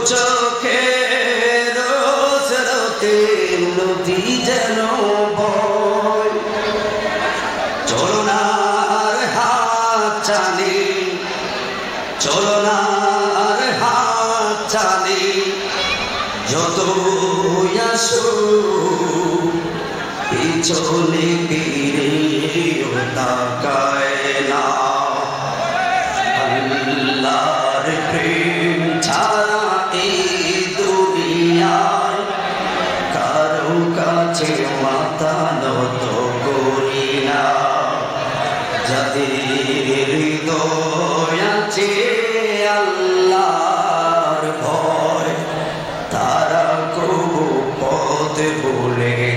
চোখে রোজ রাতে নদী যেন বয় চলো না আর হাত টানি চলো না আর হাত টানি যত আসো পিছনে ফিরে তাকায় না আল্লাহর প্রেম ছাড়া এই দুনিয়ায় কারো কাছে মাথা নত করি না যাদের হৃদয় আছে আল্লাহর ভয় তারা কবু পথ ভুলে